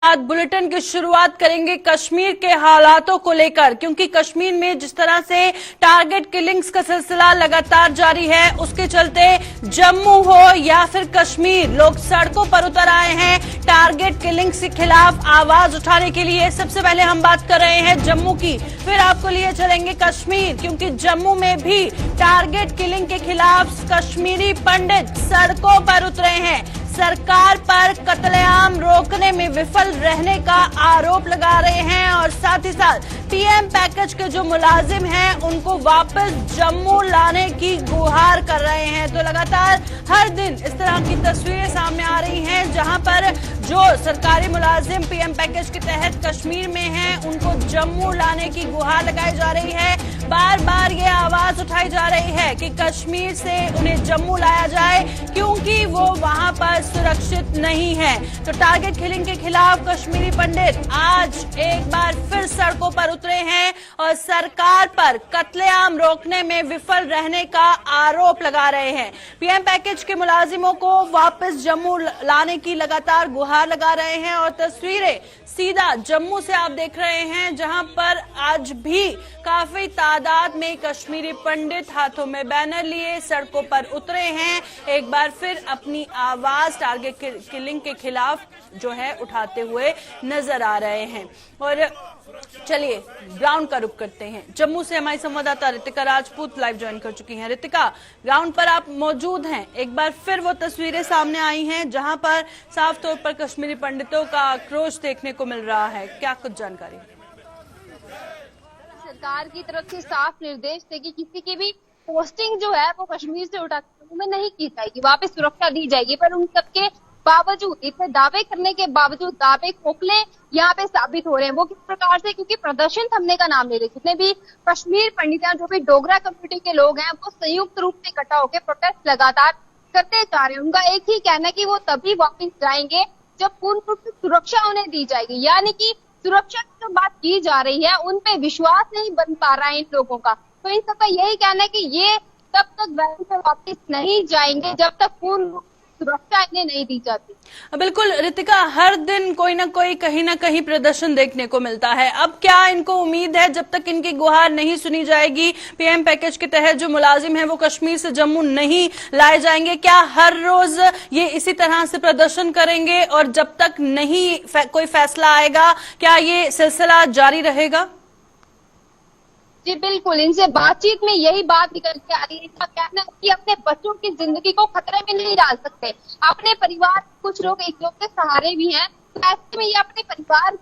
साथ बुलेटिन की शुरुआत करेंगे कश्मीर के हालातों को लेकर, क्योंकि कश्मीर में जिस तरह से टारगेट किलिंग्स का सिलसिला लगातार जारी है, उसके चलते जम्मू हो या फिर कश्मीर, लोग सड़कों पर उतर आए हैं टारगेट किलिंग्स के खिलाफ आवाज उठाने के लिए। सबसे पहले हम बात कर रहे हैं जम्मू की, फिर आपको लिए चलेंगे कश्मीर, क्योंकि जम्मू में भी टारगेट किलिंग के खिलाफ कश्मीरी पंडित सड़कों पर उतरे हैं। सरकार पर कत्लेआम रोकने में विफल रहने का आरोप लगा रहे हैं और साथ ही साथ पीएम पैकेज के जो मुलाजिम हैं उनको वापस जम्मू लाने की गुहार कर रहे हैं। तो लगातार हर दिन इस तरह की तस्वीरें सामने आ रही हैं, जहां पर जो सरकारी मुलाजिम पीएम पैकेज के तहत कश्मीर में हैं उनको जम्मू लाने की गुहार लगाई जा रही है। बार बार ये आवाज उठाई जा रही है कि कश्मीर से उन्हें जम्मू लाया जाए, क्योंकि वो वहां पर सुरक्षित नहीं है। तो टारगेट किलिंग के खिलाफ कश्मीरी पंडित आज एक बार फिर सड़कों पर उतरे हैं और सरकार पर कत्लेआम रोकने में विफल रहने का आरोप लगा रहे हैं। पीएम पैकेज के मुलाजिमों को वापस जम्मू लाने की लगातार गुहार लगा रहे हैं और तस्वीरें सीधा जम्मू से आप देख रहे हैं, जहां पर आज भी काफी तादाद में कश्मीरी पंडित हाथों में बैनर लिए सड़कों पर उतरे हैं, एक बार फिर अपनी आवाज टारगेट किलिंग के खिलाफ जो है उठाते हुए नजर आ रहे हैं। और चलिए ग्राउंड का रुख करते हैं। जम्मू से हमारी संवाददाता रितिका राजपूत लाइव ज्वाइन कर चुकी हैं। रितिका, ग्राउंड पर आप मौजूद हैं, एक बार फिर वो तस्वीरें सामने आई हैं जहां पर साफ तौर पर कश्मीरी पंडितों का आक्रोश देखने को मिल रहा है, क्या कुछ जानकारी? सरकार की तरफ से साफ निर्देश थे कि किसी की भी पोस्टिंग जो है वो कश्मीर से उठा में नहीं की जाएगी, वापस सुरक्षा दी जाएगी, पर उन सबके बावजूद, इतने दावे करने के बावजूद दावे खोखले यहाँ पे साबित हो रहे हैं। वो किस प्रकार से, क्योंकि प्रदर्शन थमने का नाम ले रहे। जितने भी कश्मीर पंडित जो भी डोगरा कम्युनिटी के लोग हैं, वो संयुक्त रूप से इकट्ठा होकर प्रोटेस्ट लगातार करते जा रहे हैं। उनका एक ही कहना है कि वो तभी वापस जाएंगे जब पूर्ण रूप से सुरक्षा उन्हें दी जाएगी। यानी कि सुरक्षा की जो बात की जा रही है उन पे विश्वास नहीं बन पा रहा है इन लोगों का। तो इन सबका यही कहना है कि ये तब तक वैन पे वापस नहीं जाएंगे जब तक पूर्ण सुरक्षा इन्हें नहीं दी जाती। बिल्कुल रितिका, हर दिन कोई ना कोई कहीं ना कहीं प्रदर्शन देखने को मिलता है। अब क्या इनको उम्मीद है जब तक इनकी गुहार नहीं सुनी जाएगी, पीएम पैकेज के तहत जो मुलाजिम है वो कश्मीर से जम्मू नहीं लाए जाएंगे, क्या हर रोज ये इसी तरह से प्रदर्शन करेंगे और जब तक नहीं कोई फैसला आएगा क्या ये सिलसिला जारी रहेगा? जी बिल्कुल, इनसे बातचीत में यही बात निकल के आ रही है। इनका कहना है कि अपने बच्चों की जिंदगी को खतरे में नहीं डाल सकते, अपने परिवार, कुछ लोग इकलौते सहारे भी हैं, तो ऐसे में ये अपने परिवार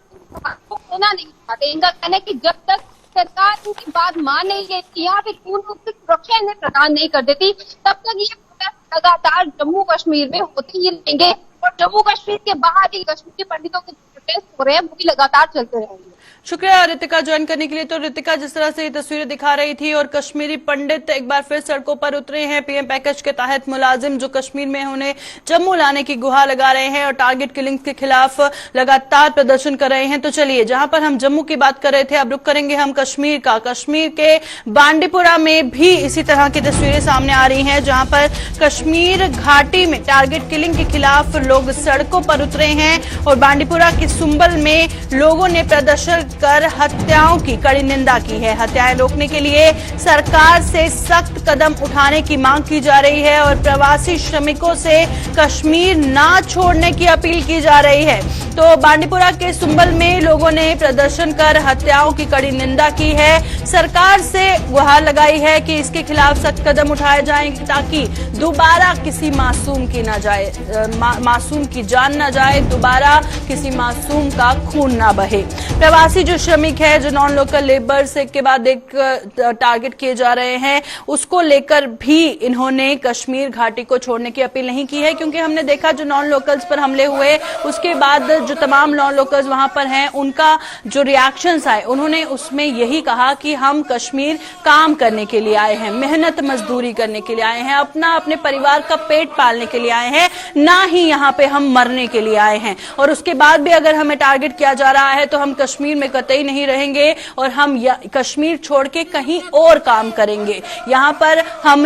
को खोना नहीं चाहते। इनका कहना है कि जब तक सरकार इनकी बात मान नहीं लेती या फिर पूर्ण रूप से सुरक्षा इन्हें प्रदान नहीं कर देती, तब तक ये प्रोटेस्ट लगातार जम्मू कश्मीर में होते ही रहेंगे और जम्मू कश्मीर के बाहर ही कश्मीरी पंडितों के प्रोटेस्ट हो रहे हैं वो भी लगातार चलते रहेंगे। शुक्रिया रितिका ज्वाइन करने के लिए। तो रितिका, जिस तरह से ये तस्वीरें दिखा रही थी और कश्मीरी पंडित एक बार फिर सड़कों पर उतरे हैं, पीएम पैकेज के तहत मुलाजिम जो कश्मीर में उन्हें जम्मू लाने की गुहार लगा रहे हैं और टारगेट किलिंग के खिलाफ लगातार प्रदर्शन कर रहे हैं। तो चलिए, जहां पर हम जम्मू की बात कर रहे थे, अब रुक करेंगे हम कश्मीर का। कश्मीर के बांडीपुरा में भी इसी तरह की तस्वीरें सामने आ रही है, जहां पर कश्मीर घाटी में टारगेट किलिंग के खिलाफ लोग सड़कों पर उतरे हैं और बांडीपुरा की सुंबल में लोगों ने प्रदर्शन कर हत्याओं की कड़ी निंदा की है। हत्याएं रोकने के लिए सरकार से सख्त कदम उठाने की मांग की जा रही है और प्रवासी श्रमिकों से कश्मीर ना छोड़ने की अपील की जा रही है। तो बांडीपुरा के सुंबल में लोगों ने प्रदर्शन कर हत्याओं की कड़ी निंदा की है, सरकार से गुहार लगाई है कि इसके खिलाफ सख्त कदम उठाए जाएं ताकि दोबारा किसी मासूम की ना जाए, मासूम की जान ना जाए, दोबारा किसी मासूम का खून ना बहे। प्रवासी जो श्रमिक है, जो नॉन लोकल लेबर्स एक के बाद एक टारगेट किए जा रहे हैं, उसको लेकर भी इन्होंने कश्मीर घाटी को छोड़ने की अपील नहीं की है, क्योंकि हमने देखा जो नॉन लोकल्स पर हमले हुए उसके बाद जो तमाम नॉन लोकल्स वहां पर हैं उनका जो रिएक्शंस आए, उन्होंने उसमें यही कहा कि हम कश्मीर काम करने के लिए आए हैं, मेहनत मजदूरी करने के लिए आए हैं, अपने परिवार का पेट पालने के लिए आए हैं, ना ही यहाँ पे हम मरने के लिए आए हैं। और उसके बाद भी अगर हमें टारगेट किया जा रहा है तो हम कश्मीर में में कतई नहीं रहेंगे और हम कश्मीर छोड़ के कहीं और काम करेंगे। यहाँ पर हम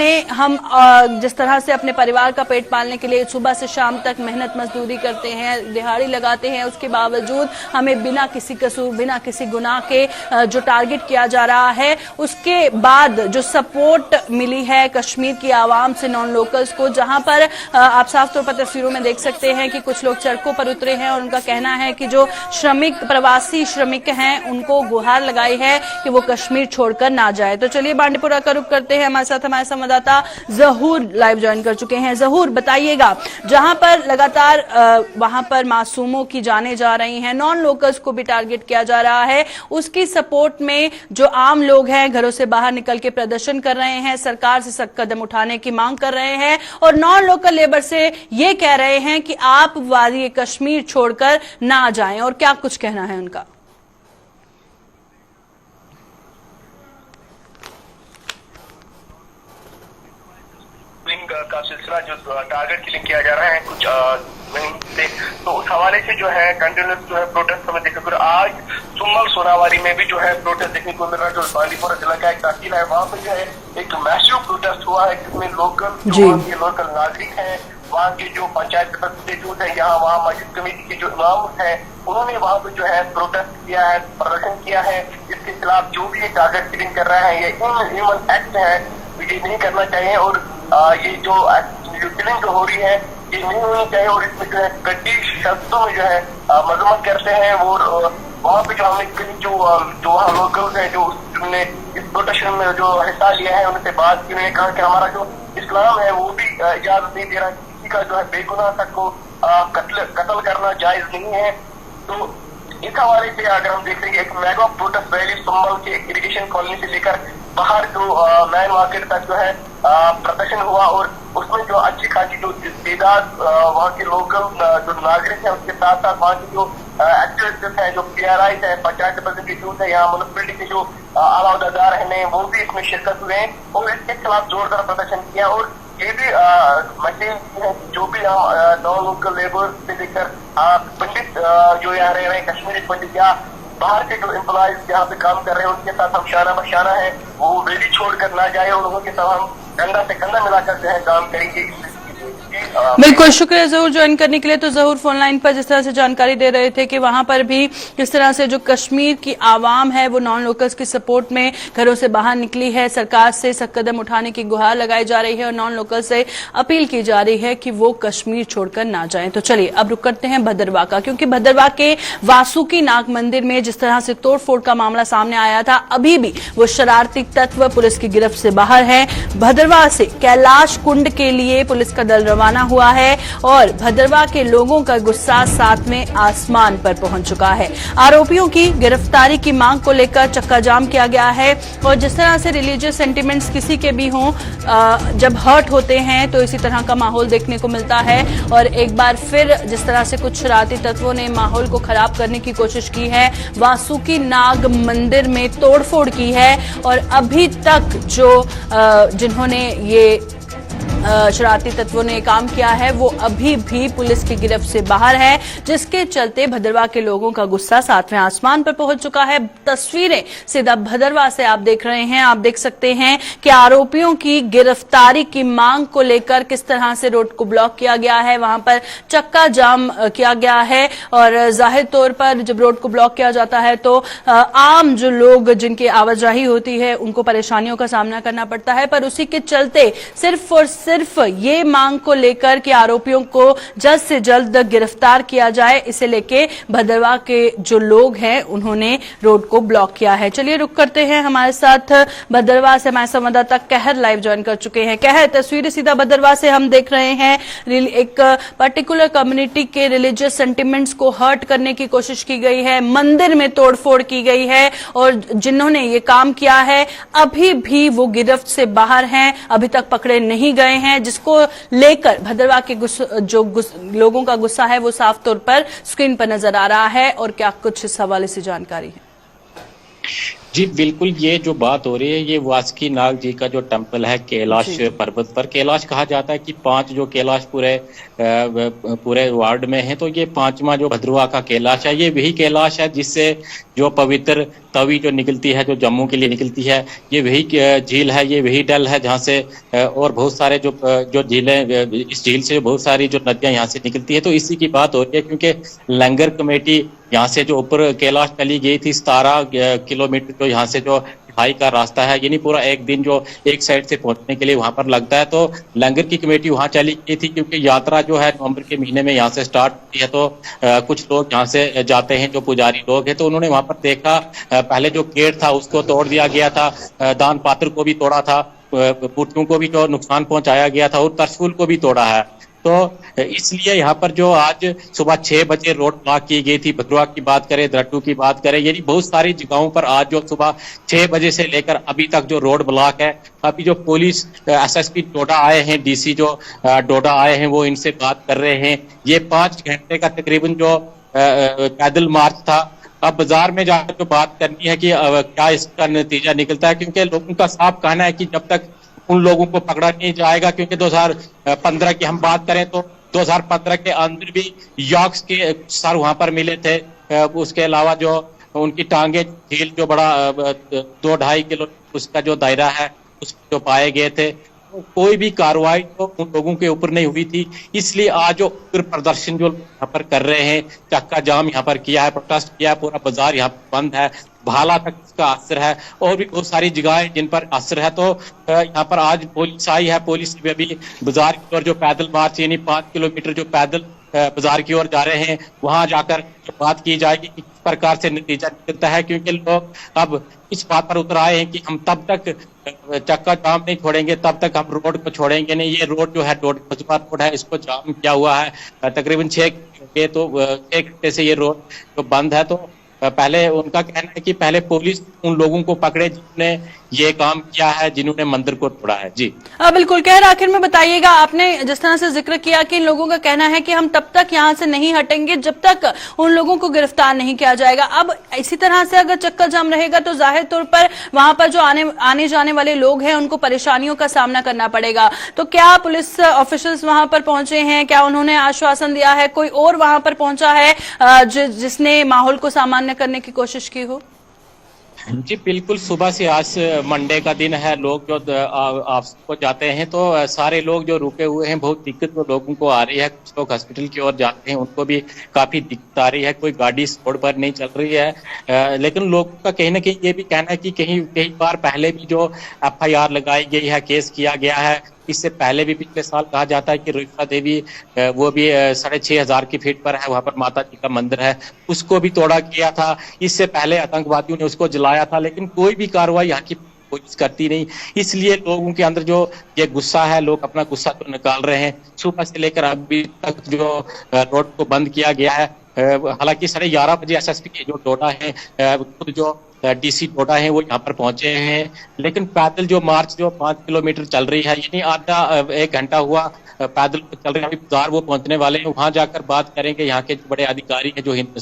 जिस तरह से अपने परिवार का पेट पालने के लिए सुबह से शाम तक मेहनत मजदूरी करते हैं, दिहाड़ी लगाते हैं, उसके बावजूद हमें बिना किसी कसूर, बिना किसी गुनाह के जो टारगेट किया जा रहा है, उसके बाद जो सपोर्ट मिली है कश्मीर की आवाम से, नॉन लोकल्स को, जहां पर आप साफ तौर पर तस्वीरों में देख सकते हैं कि कुछ लोग सड़कों पर उतरे हैं और उनका कहना है कि जो प्रवासी श्रमिक हैं उनको गुहार लगाई है कि वो कश्मीर छोड़कर ना जाए। तो चलिए बांडीपुरा का रुख करते हैं, हमारे साथ हमारे संवाददाता जहूर लाइव ज्वाइन कर चुके हैं। जहूर, बताइएगा, जहां पर लगातार वहां पर मासूमों की जाने जा रही हैं, नॉन लोकल्स को भी टारगेट किया जा रहा है, उसकी सपोर्ट में जो आम लोग हैं घरों से बाहर निकल के प्रदर्शन कर रहे हैं, सरकार से सख्त कदम उठाने की मांग कर रहे हैं और नॉन लोकल लेबर से ये कह रहे हैं कि आप वादी कश्मीर छोड़कर ना जाएं, और क्या कुछ कहना है उनका? का सिलसिला जो टारगेट किलिंग किया जा रहा है कुछ महीने से, तो उस हवाले से जो है कंटिन्यूस जो है प्रोटेस्ट हमें देखने को, आज सुम्मल सोनावारी में भी जो है प्रोटेस्ट देखने को मिल रहा है। जो बांडीपुरा जिला का एक तहसील है वहाँ पे जो है एक मैसिव प्रोटेस्ट हुआ है, जिसमें लोकल नागरिक हैं, वहाँ के जो पंचायत प्रतिनिधि है, यहाँ वहाँ मस्जिद कमेटी के जो इमाम है, उन्होंने वहाँ पे जो है प्रोटेस्ट किया है, प्रदर्शन किया है। इसके खिलाफ जो भी टारगेट किलिंग कर रहा है ये इनह्यूमन एक्ट है, ये नहीं करना चाहिए और ये जो किलिंग जो हो रही है ये नहीं होनी चाहिए और इसमें जो है कड़ी शब्दों में जो है मजम्मत करते हैं। और वहाँ पे जो हमने जो वहाँ लोकल्स हैं जो उन्होंने इस प्रोटेक्शन में जो हिस्सा लिया है उनसे बात की, उन्होंने कहा कि हमारा जो इस्लाम है वो भी इजाजत नहीं दे रहा, किसी का जो है बेगुनाह तक को कत्ल करना जायज नहीं है। तो इस हवाले से अगर हम देख रहे हैं एक मेगा प्रोटेस्ट रैली सुम्मल के इरिगेशन कॉलोनी से लेकर बाहर जो मैन मार्केट तक जो है प्रदर्शन हुआ और उसमें जो अच्छी खासी जो तादाद वहाँ के लोकल जो नागरिक है उसके साथ साथ वहाँ की जो एक्टिविस्ट है, जो PRI है, पंचायत प्रतिनिधि है, यहाँ म्युनिसिपैलिटी के जो आला अहदेदार हैं वो भी इसमें शिरकत हुए हैं और इसके खिलाफ जोरदार प्रदर्शन किया। और ये भी मशीन है जो भी हम नॉन लोकल लेबर से लेकर पंडित जो यहाँ रह रहे हैं, कश्मीरी पंडित या बाहर के जो एम्प्लॉइज यहाँ पे काम कर रहे हैं उनके साथ हम शाना बशाना है, वो रैली छोड़कर ना जाए और लोगों के साथ हम कंधा से कंधा मिलाकर जो है काम करेंगे। बिल्कुल, शुक्रिया जहूर ज्वाइन करने के लिए। तो जहूर फोन लाइन पर जिस तरह से जानकारी दे रहे थे कि वहां पर भी किस तरह से जो कश्मीर की आवाम है वो नॉन लोकल्स की सपोर्ट में घरों से बाहर निकली है, सरकार से सख्त कदम उठाने की गुहार लगाई जा रही है और नॉन लोकल से अपील की जा रही है कि वो कश्मीर छोड़कर ना जाएं। तो चलिए अब रुक करते हैं भद्रवाह का, क्योंकि भद्रवाह के वासुकी नाग मंदिर में जिस तरह से तोड़फोड़ का मामला सामने आया था, अभी भी वो शरारती तत्व पुलिस की गिरफ्त से बाहर है। भद्रवाह से कैलाश कुंड के लिए पुलिस का दल रवाना हुआ है और भद्रवाह के लोगों का गुस्सा सातवें आसमान पर पहुंच चुका है। आरोपियों की गिरफ्तारी की मांग को लेकर चक्का जाम किया गया है और जिस तरह से रिलीजियस सेंटिमेंट्स किसी के भी हों, जब हर्ट होते हैं तो इसी तरह का माहौल देखने को मिलता है और एक बार फिर जिस तरह से कुछ शरारती तत्वों ने माहौल को खराब करने की कोशिश की है, वासुकी नाग मंदिर में तोड़फोड़ की है और अभी तक जो जिन्होंने ये शरारती तत्वों ने काम किया है वो अभी भी पुलिस की गिरफ्त से बाहर है, जिसके चलते भद्रवाह के लोगों का गुस्सा सातवें आसमान पर पहुंच चुका है। तस्वीरें सीधा भद्रवाह से आप देख रहे हैं, आप देख सकते हैं कि आरोपियों की गिरफ्तारी की मांग को लेकर किस तरह से रोड को ब्लॉक किया गया है, वहां पर चक्का जाम किया गया है और जाहिर तौर पर जब रोड को ब्लॉक किया जाता है तो आम जो लोग जिनकी आवाजाही होती है उनको परेशानियों का सामना करना पड़ता है। पर उसी के चलते सिर्फ और सिर्फ ये मांग को लेकर कि आरोपियों को जल्द से जल्द गिरफ्तार किया जाए, इसे लेके भद्रवाह के जो लोग हैं उन्होंने रोड को ब्लॉक किया है। चलिए रुक करते हैं, हमारे साथ भद्रवाह से हमारे संवाददाता कहर लाइव ज्वाइन कर चुके हैं। कहर, तस्वीरें सीधा भद्रवाह से हम देख रहे हैं। एक पर्टिकुलर कम्युनिटी के रिलीजियस सेंटिमेंट्स को हर्ट करने की कोशिश की गई है, मंदिर में तोड़फोड़ की गई है और जिन्होंने ये काम किया है अभी भी वो गिरफ्त से बाहर हैं, अभी तक पकड़े नहीं गए हैं, जिसको लेकर भद्रवाह के लोगों का गुस्सा है वो साफ तौर पर स्क्रीन पर नजर आ रहा है। और क्या कुछ इस हवाले से जानकारी है? जी बिल्कुल, ये जो बात हो रही है ये वासुकी नाग जी का जो टेम्पल है कैलाश जी। पर्वत पर। कैलाश कहा जाता है कि 5 जो कैलाश पूरे वार्ड में है, तो ये 5वां जो भद्रवा का कैलाश है, ये वही कैलाश है जिससे जो पवित्र तवी जो निकलती है, जो जम्मू के लिए निकलती है, ये वही झील है, ये वही डल है जहाँ से और बहुत सारे जो झीलें, इस झील से बहुत सारी जो नदियां यहाँ से निकलती है। तो इसी की बात हो रही है क्योंकि लंगर कमेटी यहाँ से जो ऊपर कैलाश चली गई थी 17 किलोमीटर, जो यहाँ से जो ढाई का रास्ता है, यानी पूरा एक दिन जो एक साइड से पहुंचने के लिए वहां पर लगता है, तो लंगर की कमेटी वहां चली गई थी क्योंकि यात्रा जो है नवंबर के महीने में यहाँ से स्टार्ट होती है। तो कुछ लोग यहाँ से जाते हैं जो पुजारी लोग हैं, तो उन्होंने वहां पर देखा पहले जो गेट था उसको तोड़ दिया गया था, दान पात्र को भी तोड़ा था, मूर्तियों को भी जो नुकसान पहुंचाया गया था और त्रिशूल को भी तोड़ा है। तो इसलिए यहाँ पर जो आज सुबह 6 बजे रोड ब्लॉक की गई थी, भद्रवा की बात करें, द्रट्टू की बात करें, यानी बहुत सारी जगहों पर आज जो सुबह 6 बजे से लेकर अभी तक जो रोड ब्लॉक है। अभी जो पुलिस एसएसपी डोडा आए हैं, डीसी जो डोडा आए हैं, वो इनसे बात कर रहे हैं। ये 5 घंटे का तकरीबन जो पैदल मार्च था। अब बाजार में जाकर जो बात करनी है कि क्या इसका नतीजा निकलता है, क्योंकि लोगों का साफ कहना है कि जब तक उन लोगों को पकड़ा नहीं जाएगा, क्योंकि 2015 की हम बात करें तो 2015 के अंदर भी यॉक्स के सर वहां पर मिले थे। उसके अलावा जो उनकी टांगे झील जो बड़ा 2-2.5 किलो उसका जो दायरा है उसमें जो पाए गए थे, तो कोई भी कार्रवाई तो उन लोगों के ऊपर नहीं हुई थी। इसलिए आज जो उग्र प्रदर्शन जो यहाँ पर कर रहे हैं, चक्का जाम यहाँ पर किया है, प्रोटेस्ट किया है, पूरा बाजार यहाँ बंद है, भाला तक इसका असर है और भी बहुत सारी जगहें जिन पर असर है। तो यहाँ पर आज पुलिस आई है, पुलिस भी अभी बाजार की ओर जो पैदल मार्च यानी 5 किलोमीटर जो पैदल बाजार की ओर जा रहे हैं, वहां जाकर बात की जाएगी कि किस प्रकार से नतीजा निकलता है, क्योंकि लोग अब इस बात पर उतर आए हैं कि हम तब तक चक्का जाम नहीं छोड़ेंगे, तब तक हम रोड को छोड़ेंगे नहीं। ये रोड जो है भजपा रोड है, इसको जाम किया हुआ है तकरीबन 6 घंटे से ये रोड जो बंद है। तो पहले उनका कहना है कि पहले पुलिस उन लोगों को पकड़े जिन्होंने ये काम किया है, जिन्होंने मंदिर को तोड़ा है। जी बिल्कुल। खैर आखिर में बताइएगा, आपने जिस तरह से जिक्र किया कि इन लोगों का कहना है कि हम तब तक यहाँ से नहीं हटेंगे जब तक उन लोगों को गिरफ्तार नहीं किया जाएगा। अब इसी तरह से अगर चक्का जाम रहेगा तो जाहिर तौर पर वहां पर जो आने जाने वाले लोग हैं उनको परेशानियों का सामना करना पड़ेगा। तो क्या पुलिस ऑफिशियल्स वहां पर पहुंचे हैं, क्या उन्होंने आश्वासन दिया है, कोई और वहां पर पहुंचा है जिसने माहौल को सामान्य करने की कोशिश की हो? जी बिल्कुल, सुबह से आज मंडे का दिन है, लोग जो ऑफिस को जाते हैं तो सारे लोग जो रुके हुए हैं, बहुत दिक्कत तो लोगों को आ रही है। कुछ लोग हॉस्पिटल की ओर जाते हैं, उनको भी काफी दिक्कत आ रही है, कोई गाड़ी रोड पर नहीं चल रही है। लेकिन लोगों का कहीं ना कहीं ये भी कहना है कि कई बार पहले भी जो FIR लगाई गई है, केस किया गया है, इससे पहले भी पिछले साल कहा जाता है कि रुखसा देवी वो भी 6,500 की फीट पर है, वहां पर माता जी का मंदिर है, उसको भी तोड़ा गया था। इससे पहले आतंकवादियों ने उसको जलाया था, लेकिन कोई भी कार्रवाई यहाँ की पुलिस करती नहीं। इसलिए लोगों के अंदर जो ये गुस्सा है, लोग अपना गुस्सा तो निकाल रहे हैं। सुबह से लेकर अभी तक जो रोड को बंद किया गया है, हालांकि 11:30 बजे SSP के जो डोडा है, खुद जो DC डोडा है, वो यहाँ पर पहुंचे हैं। लेकिन पैदल जो मार्च जो 5 किलोमीटर चल रही है, यानी आधा 1 घंटा हुआ पैदल चल रहे हैं, अभी बाजार वो पहुंचने वाले हैं। वहां जाकर बात करेंगे, यहाँ के जो बड़े अधिकारी हैं, जो हिंदू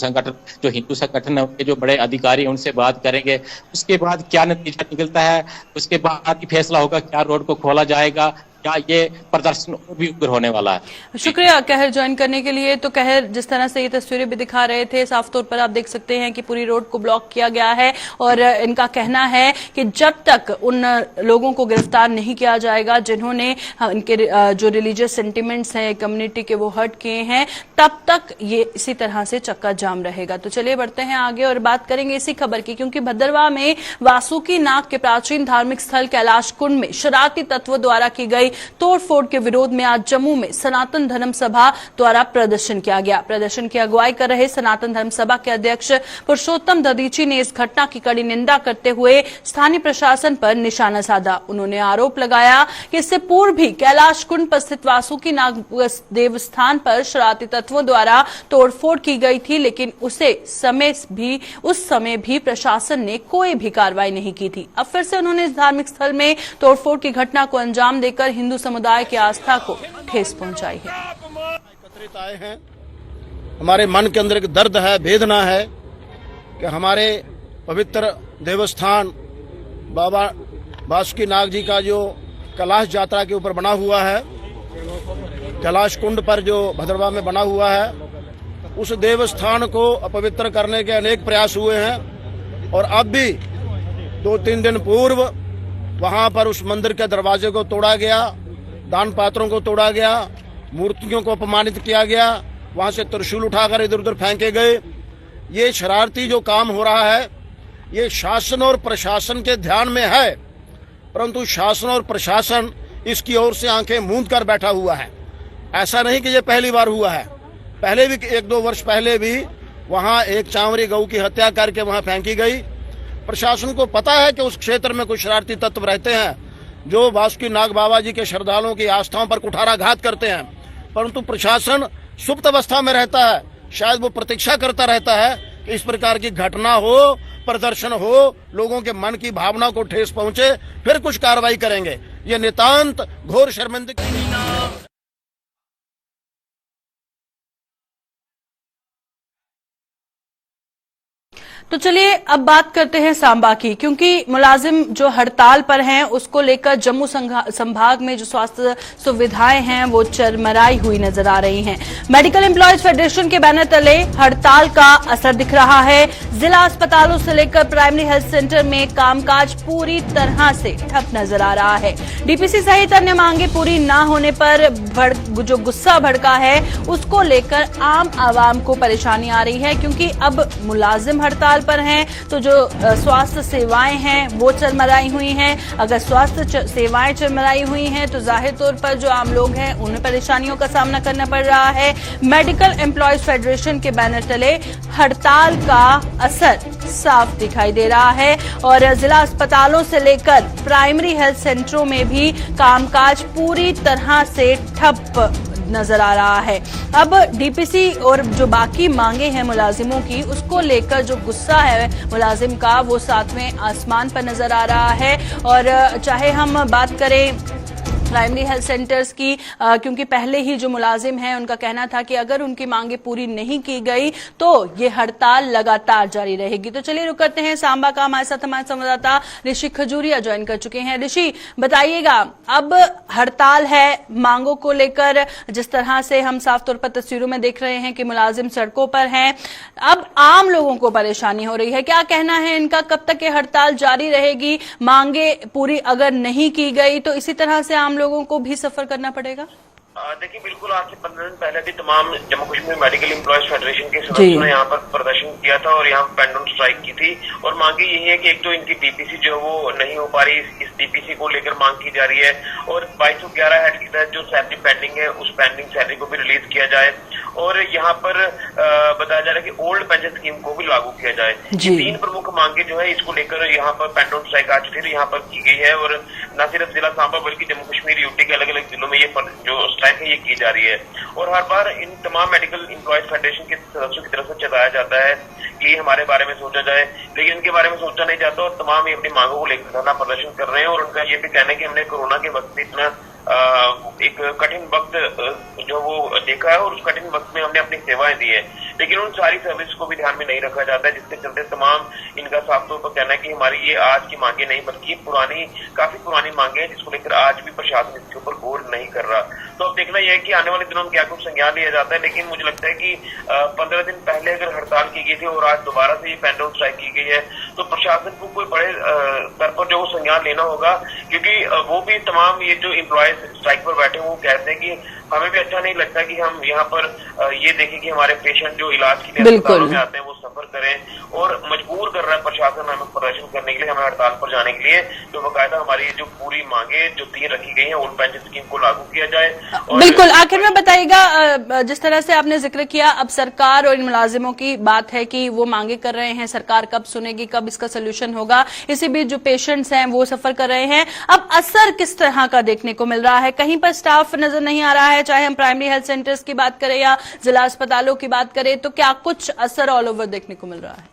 संगठन है, उनके जो बड़े अधिकारी हैं, उनसे बात करेंगे। उसके बाद क्या नतीजा निकलता है, उसके बाद ही फैसला होगा क्या रोड को खोला जाएगा, क्या ये प्रदर्शन भी उग्र होने वाला है। शुक्रिया कहर ज्वाइन करने के लिए। तो कहर, जिस तरह से ये तस्वीरें भी दिखा रहे थे, साफ तौर पर आप देख सकते हैं कि पूरी रोड को ब्लॉक किया गया है और इनका कहना है कि जब तक उन लोगों को गिरफ्तार नहीं किया जाएगा जिन्होंने इनके जो रिलीजियस सेंटिमेंट्स हैं कम्युनिटी के वो हर्ट किए हैं, तब तक ये इसी तरह से चक्का जाम रहेगा। तो चलिए बढ़ते हैं आगे और बात करेंगे इसी खबर की, क्योंकि भद्रवा में वासुकी नाग के प्राचीन धार्मिक स्थल कैलाश कुंड में शरारती तत्वों द्वारा की गई तोड़फोड़ के विरोध में आज जम्मू में सनातन धर्म सभा द्वारा प्रदर्शन किया गया। प्रदर्शन की अगुवाई कर रहे सनातन धर्म सभा के अध्यक्ष पुरुषोत्तम दधीची ने इस घटना की कड़ी निंदा करते हुए स्थानीय प्रशासन पर निशाना साधा। उन्होंने आरोप लगाया कि इससे पूर्व भी कैलाश कुंड पर स्थित वासुकी नाग देवस्थान पर शरारती तत्वों द्वारा तोड़फोड़ की गई थी, लेकिन उस समय भी प्रशासन ने कोई भी कार्रवाई नहीं की थी। अब फिर से उन्होंने इस धार्मिक स्थल में तोड़फोड़ की घटना को अंजाम देकर हिंदू समुदाय की आस्था को ठेस पहुंचाई है। एकत्रित आए हैं, हमारे मन के अंदर एक दर्द है, वेदना है कि हमारे पवित्र देवस्थान बाबा बासुकीनाग जी का जो कैलाश यात्रा के ऊपर बना हुआ है, कैलाश कुंड पर जो भद्रवा में बना हुआ है, उस देवस्थान को अपवित्र करने के अनेक प्रयास हुए हैं। और अब भी 2-3 दिन पूर्व वहां पर उस मंदिर के दरवाजे को तोड़ा गया, दान पात्रों को तोड़ा गया, मूर्तियों को अपमानित किया गया, वहां से त्रिशूल उठाकर इधर उधर फेंके गए। ये शरारती जो काम हो रहा है, ये शासन और प्रशासन के ध्यान में है, परंतु शासन और प्रशासन इसकी ओर से आंखें मूंद कर बैठा हुआ है। ऐसा नहीं कि ये पहली बार हुआ है, पहले भी 1-2 वर्ष पहले भी वहां एक चांवरी गऊ की हत्या करके वहां फेंकी गई। प्रशासन को पता है कि उस क्षेत्र में कुछ शरारती तत्व रहते हैं जो बासुकीनाग बाबा जी के श्रद्धालुओं की आस्थाओं पर कुठाराघात करते हैं, परंतु प्रशासन सुप्त अवस्था में रहता है। शायद वो प्रतीक्षा करता रहता है कि इस प्रकार की घटना हो, प्रदर्शन हो, लोगों के मन की भावना को ठेस पहुंचे, फिर कुछ कार्रवाई करेंगे। ये नितांत घोर शर्मिंदगी। तो चलिए अब बात करते हैं सांबा की, क्योंकि मुलाजिम जो हड़ताल पर हैं उसको लेकर जम्मू संभाग में जो स्वास्थ्य सुविधाएं हैं वो चरमराई हुई नजर आ रही हैं। मेडिकल एम्प्लॉयज फेडरेशन के बैनर तले हड़ताल का असर दिख रहा है। जिला अस्पतालों से लेकर प्राइमरी हेल्थ सेंटर में कामकाज पूरी तरह से ठप नजर आ रहा है। डीपीसी सहित अन्य मांगे पूरी न होने पर जो गुस्सा भड़का है उसको लेकर आम आवाम को परेशानी आ रही है, क्योंकि अब मुलाजिम हड़ताल पर हैं तो जो स्वास्थ्य सेवाएं हैं वो चरमराई हुई हैं। अगर स्वास्थ्य सेवाएं चरमराई हुई हैं तो जाहिर तौर पर जो आम लोग हैं उन्हें परेशानियों का सामना करना पड़ रहा है। मेडिकल एम्प्लॉयज फेडरेशन के बैनर तले हड़ताल का असर साफ दिखाई दे रहा है और जिला अस्पतालों से लेकर प्राइमरी हेल्थ सेंटरों में भी कामकाज पूरी तरह से ठप नजर आ रहा है। अब डीपीसी और जो बाकी मांगे हैं मुलाजिमों की, उसको लेकर जो गुस्सा है मुलाजिम का वो 7वें आसमान पर नजर आ रहा है। और चाहे हम बात करें प्राइमरी हेल्थ सेंटर्स की, क्योंकि पहले ही जो मुलाजिम हैं उनका कहना था कि अगर उनकी मांगे पूरी नहीं की गई तो ये हड़ताल लगातार जारी रहेगी। तो चलिए रुक करते हैं सांबा का। हमारे साथ हमारे संवाददाता ऋषि खजूरिया ज्वाइन कर चुके हैं। ऋषि, बताइएगा, अब हड़ताल है, मांगों को लेकर जिस तरह से हम साफ तौर पर तस्वीरों में देख रहे हैं कि मुलाजिम सड़कों पर हैं, अब आम लोगों को परेशानी हो रही है। क्या कहना है इनका, कब तक ये हड़ताल जारी रहेगी? मांगे पूरी अगर नहीं की गई तो इसी तरह से आम लोगों को भी सफर करना पड़ेगा? देखिए, बिल्कुल आज से 15 दिन पहले भी तमाम Jammu Kashmir medical employees federation के सदस्यों ने यहाँ पर प्रदर्शन किया था और यहाँ पेन डाउन स्ट्राइक की थी। और मांगे यही है कि एक तो इनकी डीपीसी जो है वो नहीं हो पा रही, इस डीपीसी को लेकर मांग की जा रही है और 2211 हेड के तहत जो सैलरी पेंडिंग है उस पेंडिंग सैलरी को भी रिलीज किया जाए और यहाँ पर बताया जा रहा है कि ओल्ड पेंशन स्कीम को भी लागू किया जाए। ये 3 प्रमुख मांगे जो है इसको लेकर यहाँ पर पेन डाउन स्ट्राइक आज फिर यहाँ पर की गई है और न सिर्फ जिला सांबा बल्कि जम्मू कश्मीर यूटी के अलग अलग जिलों में ये जो स्ट्राइक है ये की जा रही है। और हर बार इन तमाम मेडिकल एम्प्लॉयज फेडरेशन के सदस्यों की तरफ से चलाया जाता है कि हमारे बारे में सोचा जाए, लेकिन इनके बारे में सोचा नहीं जाता और तमाम ये अपनी मांगों को लेकर धरना प्रदर्शन कर रहे हैं। और उनका ये भी कहना है कि हमने कोरोना के वक्त इतना एक कठिन वक्त जो वो देखा है और उस कठिन वक्त में हमने अपनी सेवाएं दी है, लेकिन उन सारी सर्विस को भी ध्यान में नहीं रखा जाता है, जिसके चलते तमाम इनका साफ तौर पर कहना है कि हमारी ये आज की मांगे नहीं बल्कि काफी पुरानी मांगे हैं जिसको लेकर आज भी प्रशासन इसके ऊपर गौर नहीं कर रहा। तो अब देखना यह है कि आने वाले दिनों में क्या कुछ संज्ञान लिया जाता है, लेकिन मुझे लगता है कि 15 दिन पहले अगर हड़ताल की गई थी और आज दोबारा से ये पेन डाउन स्ट्राइक की गई है तो प्रशासन को कोई बड़े स्तर पर जो संज्ञान लेना होगा, क्योंकि वो भी तमाम ये जो एम्प्लॉयज स्ट्राइक पर बैठे वो कहते हैं कि हमें भी अच्छा नहीं लगता कि हम यहाँ पर ये देखें कि हमारे पेशेंट जो इलाज के लिए अस्पतालों में आते हैं वो सफर करें और मजबूर कर रहा है प्रशासन हमें प्रदर्शन करने के लिए, हमें हड़ताल पर जाने के लिए। तो बाकायदा हमारी जो पूरी मांगे जो 3 रखी गई हैं ओल्ड पेंशन स्कीम को लागू किया जाए। बिल्कुल, आखिर में बताइएगा, जिस तरह से आपने जिक्र किया, अब सरकार और इन मुलाजिमों की बात है कि वो मांगे कर रहे हैं, सरकार कब सुनेगी, कब इसका सोल्यूशन होगा। इसी बीच जो पेशेंट्स हैं वो सफर कर रहे हैं। अब असर किस तरह का देखने को मिल रहा है? कहीं पर स्टाफ नजर नहीं आ रहा है, चाहे हम प्राइमरी हेल्थ सेंटर्स की बात करें या जिला अस्पतालों की बात करें, तो क्या कुछ असर ऑल ओवर देखने को मिल रहा है?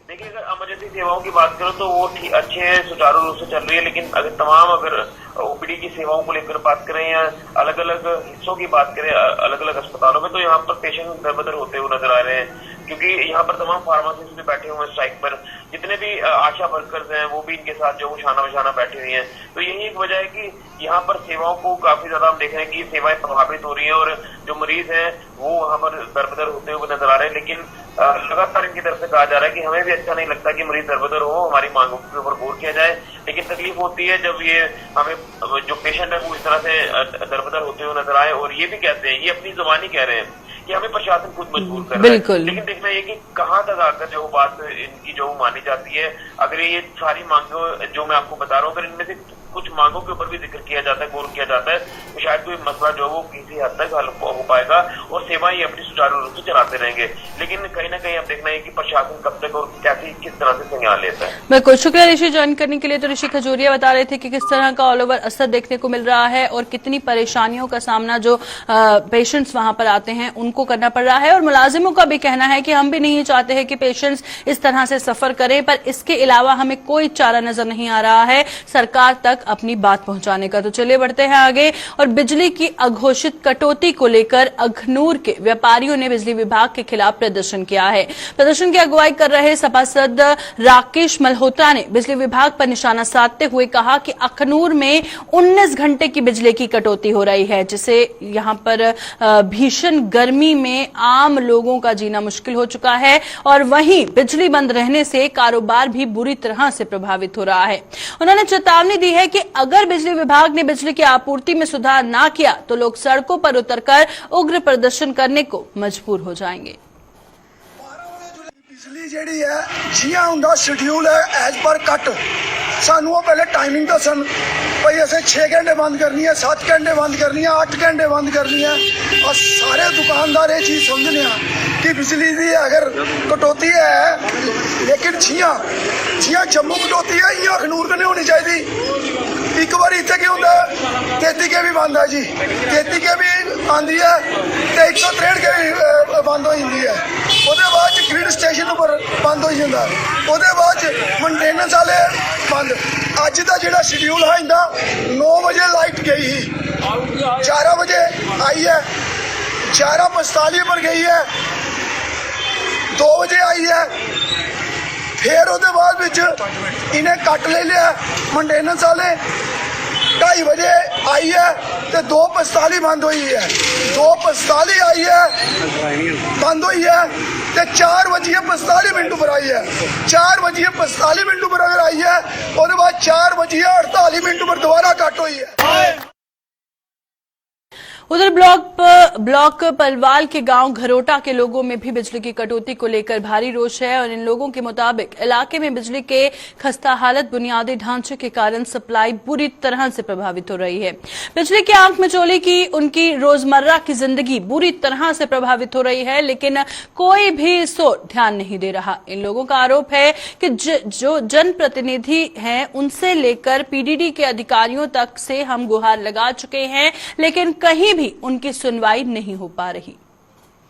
देखिए, अगर इमरजेंसी सेवाओं की बात करो तो वो अच्छे सुचारू रूप से चल रही है, लेकिन अगर ओपीडी की सेवाओं को लेकर बात करें या अलग अलग हिस्सों की बात करें अलग अलग अस्पतालों में, तो यहाँ पर पेशेंट दर बदर होते हुए नजर आ रहे हैं, क्योंकि यहाँ पर तमाम फार्मासिस्ट भी बैठे हुए हैं स्ट्राइक पर। जितने जितने भी आशा वर्कर्स हैं वो भी इनके साथ जो शाना बशाना बैठी हुई हैं। तो यही एक वजह है कि यहाँ पर सेवाओं को काफी ज्यादा हम देख रहे हैं कि सेवाएं प्रभावित हो रही हैं और जो मरीज हैं वो वहाँ पर दरबदर होते हुए नजर आ रहे हैं। लेकिन लगातार इनकी तरफ से कहा जा रहा है कि हमें भी अच्छा नहीं लगता कि मरीज दरबदर हो, हमारी मांगों के ऊपर गौर किया जाए। लेकिन तकलीफ होती है जब ये हमें जो पेशेंट है वो इस तरह से दरबदर होते हुए नजर आए और ये भी कहते हैं, ये अपनी जुबानी कह रहे हैं कि हमें प्रशासन खुद मजबूर कर रहा है। लेकिन देखना ये कि कहाँ तक आकर जो बात इनकी जो मानी जाती है। अगर ये सारी मांगों जो मैं आपको बता रहा हूँ, अगर इनमें से कुछ मांगों के ऊपर भी जिक्र किया जाता है, गौर किया जाता है, तो शायद कोई मसला जो है वो किसी हद तक हल हो पाएगा और सेवाएं ये अपनी सुचारू रूप से चलाते रहेंगे। लेकिन कहीं ना कहीं अब देखना है कि प्रशासन कब तक और कैसी किस तरह से संज्ञान लेता है। बिल्कुल, शुक्रिया ऋषि ज्वाइन करने के लिए। तो ऋषि खजूरिया बता रहे थे कि किस तरह का ऑल ओवर असर देखने को मिल रहा है और कितनी परेशानियों का सामना जो पेशेंट्स वहां पर आते हैं उनको करना पड़ रहा है। और मुलाजिमों का भी कहना है कि हम भी नहीं चाहते हैं कि पेशेंट्स इस तरह से सफर करें, पर इसके अलावा हमें कोई चारा नजर नहीं आ रहा है सरकार तक अपनी बात पहुंचाने का। तो चलिए बढ़ते हैं आगे। और बिजली की अघोषित कटौती को लेकर अखनूर के व्यापारियों ने बिजली विभाग के खिलाफ प्रदर्शन किया है। प्रदर्शन की अगुवाई कर रहे सभासद राकेश मल्होत्रा ने बिजली विभाग पर निशाना साधते हुए कहा कि अखनूर में 19 घंटे की बिजली की कटौती हो रही है, जिससे यहां पर भीषण गर्मी में आम लोगों का जीना मुश्किल हो चुका है और वहीं बिजली बंद रहने से कारोबार भी बुरी तरह से प्रभावित हो रहा है। उन्होंने चेतावनी दी है कि अगर बिजली विभाग ने बिजली की आपूर्ति में सुधार न किया तो लोग सड़कों पर उतरकर उग्र प्रदर्शन करने को मजबूर हो जाएंगे। बिजली जी है जियां उनका शेड्यूल है एज पर कट सानू वो पहले टाइमिंग दसन भाई असें 6 घंटे बंद करनी है, 7 घंटे बंद करनी है, 8 घंटे बंद करनी है। और सारे दुकानदार ये चीज समझने कि बिजली की अगर कटौती है लेकिन जियां जम्मू कटौती है इं अखनूर कन्नै होनी चाहिए। एक बार इतने क्या होता है 33 के भी बंद है जी, 33 के भी आंदी है तो 163 के भी बंद हो जाती है। उसके बाद ग्रिड स्टेशन पर बंद हो जाता है, उसके बाद मेनटेनेंस वाले बंद। अज का जो शेड्यूल है इनका 9 बजे लाइट गई ही, 11 बजे आई है, 11:45 पर गई है, 2 बजे आई है, फिर उसके बाद इन्हें कट ले लिया मेनटेनेंस वाले। 2:30 बजे आई है तो 2:45 बंद हुई है, 2:45 आई है बंद हुई है तो 4:45 पर आई है, 4:45 पर अगर आई है उसके बाद 4:48 पर दोबारा कट हुई है। उधर ब्लॉक पलवाल के गांव घरोटा के लोगों में भी बिजली की कटौती को लेकर भारी रोष है और इन लोगों के मुताबिक इलाके में बिजली के खस्ता हालत बुनियादी ढांचे के कारण सप्लाई बुरी तरह से प्रभावित हो रही है। बिजली की आंख मिचौली की उनकी रोजमर्रा की जिंदगी बुरी तरह से प्रभावित हो रही है, लेकिन कोई भी इस ओर ध्यान नहीं दे रहा। इन लोगों का आरोप है कि जो जनप्रतिनिधि हैं उनसे लेकर पीडीडी के अधिकारियों तक से हम गुहार लगा चुके हैं, लेकिन कहीं भी उनकी सुनवाई नहीं हो पा रही।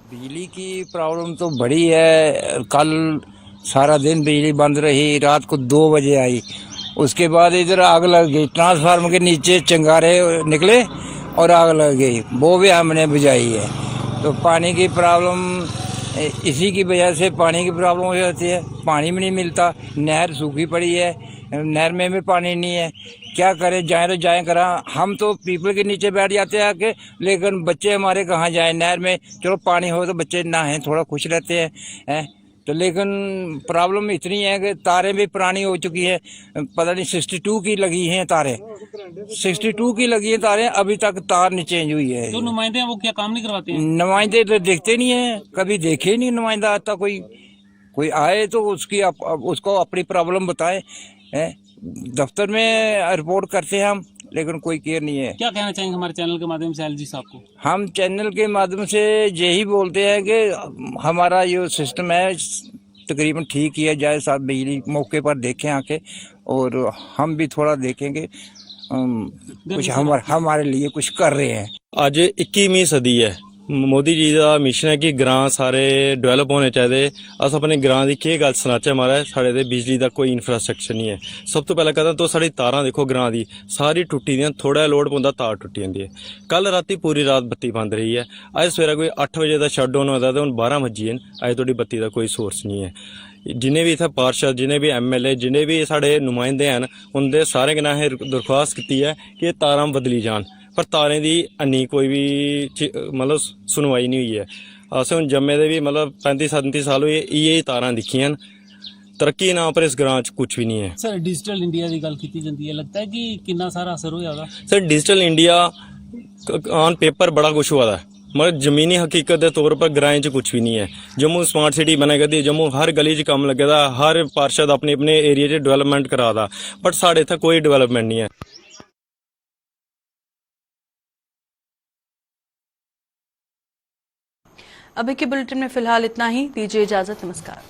बिजली की प्रॉब्लम तो बड़ी है। कल सारा दिन बिजली बंद रही, रात को 2 बजे आई, उसके बाद इधर आग लग गई, ट्रांसफार्मर के नीचे चिंगारे निकले और आग लग गई, वो भी हमने बुझाई है। तो पानी की प्रॉब्लम इसी की वजह से पानी की प्रॉब्लम हो जाती है, पानी भी नहीं मिलता, नहर सूखी पड़ी है, नहर में भी पानी नहीं है, क्या करें, जाएं तो जाएं करा। हम तो पीपल के नीचे बैठ जाते हैं आके, लेकिन बच्चे हमारे कहाँ जाएं नहर में। चलो पानी हो तो बच्चे नहाएं, थोड़ा खुश रहते हैं तो लेकिन प्रॉब्लम इतनी है कि तारें भी पुरानी हो चुकी है, पता नहीं 62 की लगी हैं तारें, 62 की लगी हैं तारें, अभी तक तार नहीं चेंज हुई है। जो नुमाइंदे हैं वो क्या काम नहीं करवाते हैं? नुमाइंदे तो देखते नहीं है, कभी देखे नहीं नुमाइंदा आता। कोई आए तो उसको अपनी प्रॉब्लम बताए। दफ्तर में रिपोर्ट करते हैं हम, लेकिन कोई केयर नहीं है। क्या कहना चाहेंगे हमारे चैनल के माध्यम से एलजी साहब को? हम चैनल के माध्यम से यही बोलते हैं कि हमारा जो सिस्टम है तकरीबन ठीक किया जाए, साथ बिजली मौके पर देखें आके, और हम भी थोड़ा देखेंगे कुछ हमारे लिए कुछ कर रहे हैं। ਅੱਜ 21ਵੀਂ ਸਦੀ ਹੈ, मोदी जी का मिशन है कि ग्रां सारे डेवलप होने चाहिए। अस अपने ग्रां की क्या गल सुनाचे महाराज, साढ़े ते बिजली का कोई इंफ्रास्ट्रक्चर नहीं है। सब तो पहले कहता तो साड़ी तारां देखो ग्रां की सारी टुटी दियां, थोड़ा लोड पौंदा तार टुटी जाती है। कल राती पूरी रात बत्ती बंद रही है, अज सवेरे कोई 8 बजे का शट डाउन होता तो हुण 12 बजे अजे थोड़ी बत्ती का कोई सोर्स नहीं है। जिन्हें भी इत्थे पार्षद जिन्हें भी MLA जिन्हें भी साढ़े नुमाइंदे हैं उनके सारे कन्नै असें दरख्वास्त की है कि तारां बदली जान, पर तारें दी अन्नी कोई भी मतलब सुनवाई नहीं हुई है। असें हुन जम्मे दे भी मतलब 35-37 साल होए इयै तारां दिक्खियां न, तरक्की नाम पर इस ग्रां च कुछ भी नहीं है। सर डिजिटल इंडिया की गल की जाती है, लगता है कि कितना सारा असर होया ओहदा? Sir digital India on paper बड़ा कुछ हुआ है, मगर जमीनी हकीकत के तौर पर ग्राएं च कुछ भी नहीं है। जम्मू स्मार्ट सिटी बना करदी, जम्मू हर गली च कम्म लगे दा, हर पार्षद अपने अपने एरिया च डेवलपमेंट करा दा, बट साढ़े इत्थे कोई डेवलपमेंट नहीं है। अभी के बुलेटिन में फिलहाल इतना ही, दीजिए इजाजत, नमस्कार।